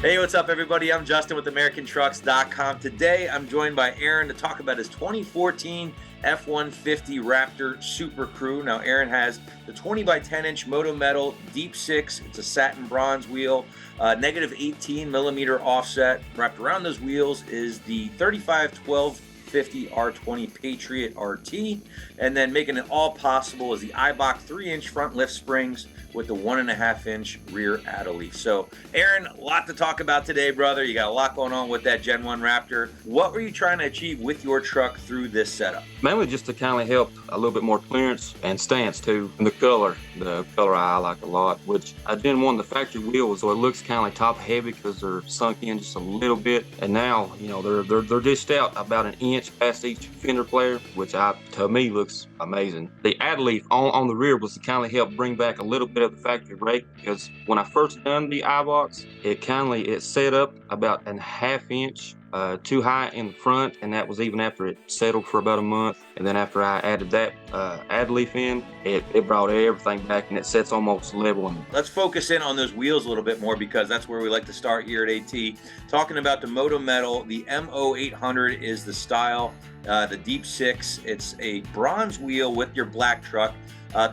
Hey, what's up, everybody? I'm Justin with AmericanTrucks.com. Today, I'm joined by Aaron to talk about his 2014 F-150 Raptor Super Crew. Now, Aaron has the 20 by 10 inch Moto Metal Deep 6. It's a satin bronze wheel, negative 18 millimeter offset. Wrapped around those wheels is the 351250 R20 Patriot RT, and then making it all possible is the Eibach 3-inch front lift springs with the 1.5-inch rear Adelie. So, Aaron, a lot to talk about today, brother. You got a lot going on with that Gen 1 Raptor. What were you trying to achieve with your truck through this setup? Mainly just to kind of help a little bit more clearance and stance too. And the color I like a lot, which I didn't want the factory wheels, so it looks kind of like top heavy because they're sunk in just a little bit. And now, you know, they're dished out about an inch past each fender player, which to me looks amazing. The Adelie on the rear was to kind of help bring back a little bit of the factory rake, because when I first done the Eibachs, it set up about a half inch too high in the front, and that was even after it settled for about a month. And then after I added that Adelie in, it brought everything back, and it sets almost level. Let's focus in on those wheels a little bit more, because that's where we like to start here at AT. Talking about the Moto Metal, the MO800 is the style, the Deep 6. It's a bronze wheel with your black truck.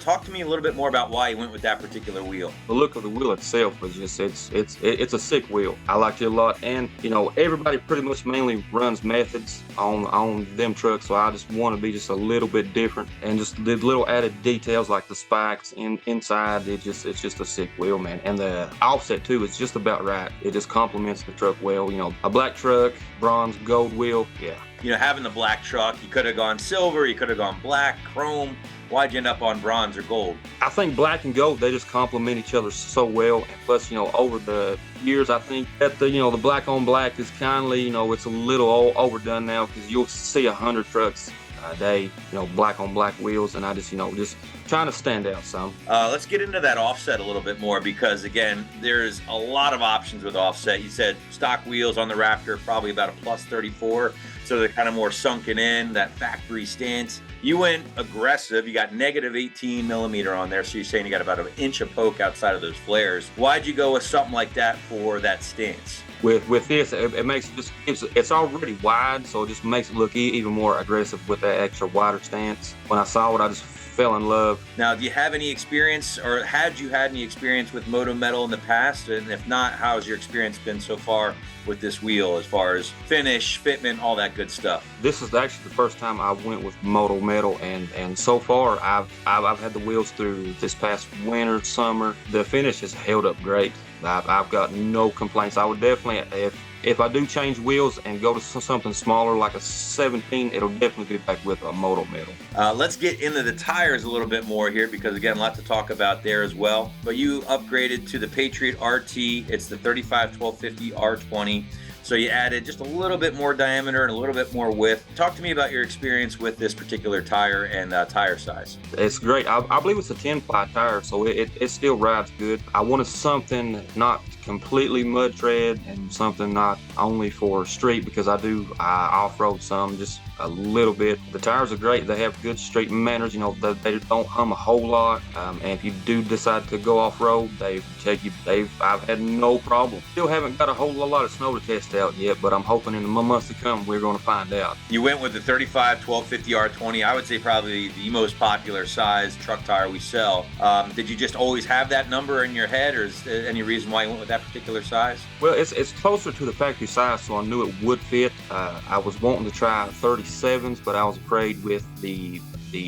Talk to me a little bit more about why you went with that particular wheel. The look of the wheel itself was just, it's a sick wheel. I liked it a lot, and you know, everybody pretty much mainly runs methods on them trucks, so I just want to be just a little bit different, and just the little added details like the spikes inside. It's just a sick wheel, man. And the offset too is just about right. It just complements the truck well. You know, a black truck, bronze, gold wheel, yeah. You know, having the black truck, you could have gone silver, you could have gone black, chrome. Why'd you end up on bronze or gold? I think black and gold, they just complement each other so well. And plus, you know, over the years, I think that the black on black is kindly, you know, it's a little overdone now, because you'll see 100 trucks a day, you know, black on black wheels, and I just, you know, just trying to stand out some. Let's get into that offset a little bit more, because again, there's a lot of options with offset. You said stock wheels on the Raptor, probably about a plus 34, so they're kind of more sunken in, that factory stance. You went aggressive. You got negative 18 millimeter on there, so you're saying you got about an inch of poke outside of those flares. Why'd you go with something like that for that stance? With this, it makes it's already wide, so it just makes it look even more aggressive with that extra wider stance. When I saw it, I just fell in love. Now, do you have any experience, or had you had any experience with Moto Metal in the past? And if not, how has your experience been so far with this wheel, as far as finish, fitment, all that good stuff? This is actually the first time I went with Moto Metal, and so far I've had the wheels through this past winter, summer. The finish has held up great. I've got no complaints. I would definitely, if I do change wheels and go to something smaller like a 17, it'll definitely be back with a Moto Metal. Let's get into the tires a little bit more here, because again, a lot to talk about there as well. But you upgraded to the Patriot RT. It's the 351250 R20. So you added just a little bit more diameter and a little bit more width. Talk to me about your experience with this particular tire and tire size. It's great. I believe it's a 10-ply tire, so it still rides good. I wanted something not completely mud tread, and something not only for street, because I off-road some, just a little bit. The tires are great. They have good street manners. You know, they don't hum a whole lot. And if you do decide to go off-road, I've had no problem. Still haven't got a whole lot of snow to test out yet, but I'm hoping in the months to come we're going to find out. You went with the 351250 R20. I would say probably the most popular size truck tire we sell. Did you just always have that number in your head, or is there any reason why you went with that particular size? Well, it's closer to the factory size, so I knew it would fit. I was wanting to try 37s, but I was afraid with the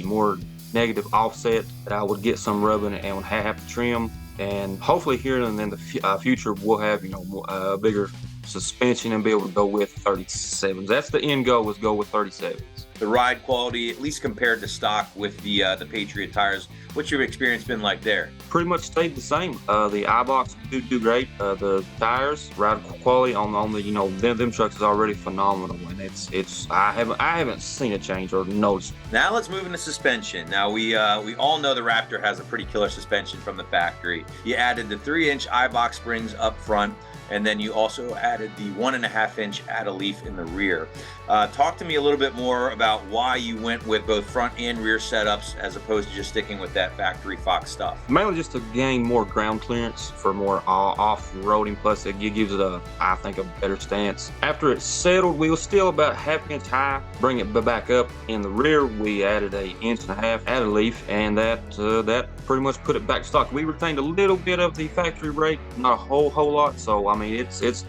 more negative offset that I would get some rubbing and would have to trim. And hopefully here and in the future we'll have, you know, bigger suspension and be able to go with 37s. That's the end goal, is go with 37s. The ride quality, at least compared to stock with the Patriot tires, what's your experience been like there? Pretty much stayed the same. The Eibachs do great. The tires, ride quality on the, you know, them trucks is already phenomenal, and I haven't seen a change or noticed. Now let's move into suspension. Now we all know the Raptor has a pretty killer suspension from the factory. You added the 3-inch Eibach springs up front. and then you also added the 1.5-inch add-a-leaf in the rear. Talk to me a little bit more about why you went with both front and rear setups as opposed to just sticking with that factory Fox stuff. Mainly just to gain more ground clearance for more off-roading, plus it gives it I think a better stance. After it's settled, we were still about 1/2 inch high. Bring it back up in the rear, we added a 1.5 inch add-a-leaf, and that pretty much put it back stock. We retained a little bit of the factory brake, not a whole lot, so I mean it's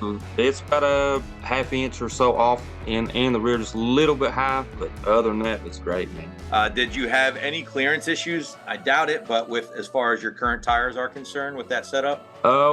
about a 1/2 inch or so off in the rear, just a little bit high, but other than that, it's great, man. Did you have any clearance issues? I doubt it, but with as far as your current tires are concerned with that setup?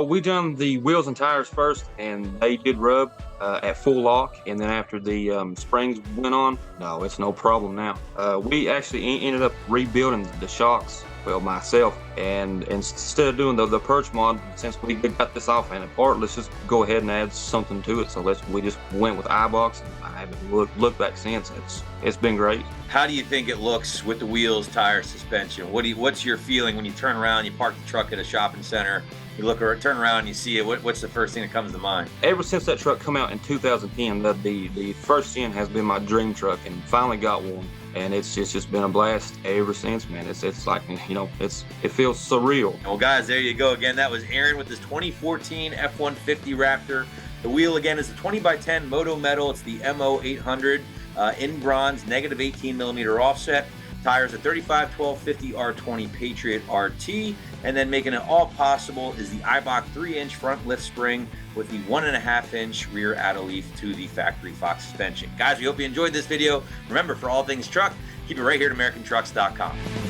We done the wheels and tires first, and they did rub at full lock, and then after the springs went on, no, it's no problem now. We actually ended up rebuilding the shocks, well, myself, and instead of doing the perch mod, since we got this off and apart, let's just go ahead and add something to it. So we just went with iBox, and I haven't looked back since. It's been great. How do you think it looks with the wheels, tires, suspension? What's your feeling when you turn around, you park the truck at a shopping center, you look or turn around and you see it? What's the first thing that comes to mind? Ever since that truck come out in 2010, the first gen has been my dream truck, and finally got one. And it's just been a blast ever since, man. It's like, you know, it feels surreal. Well, guys, there you go. Again, that was Aaron with his 2014 F-150 Raptor. The wheel, again, is the 20x10 Moto Metal. It's the MO800 in bronze, negative 18mm offset. Tires are 35, 12, 50 R20 Patriot RT. And then making it all possible is the Eibach 3-inch front lift spring with the 1.5-inch rear add-a-leaf to the factory Fox suspension. Guys, we hope you enjoyed this video. Remember, for all things truck, keep it right here at AmericanTrucks.com.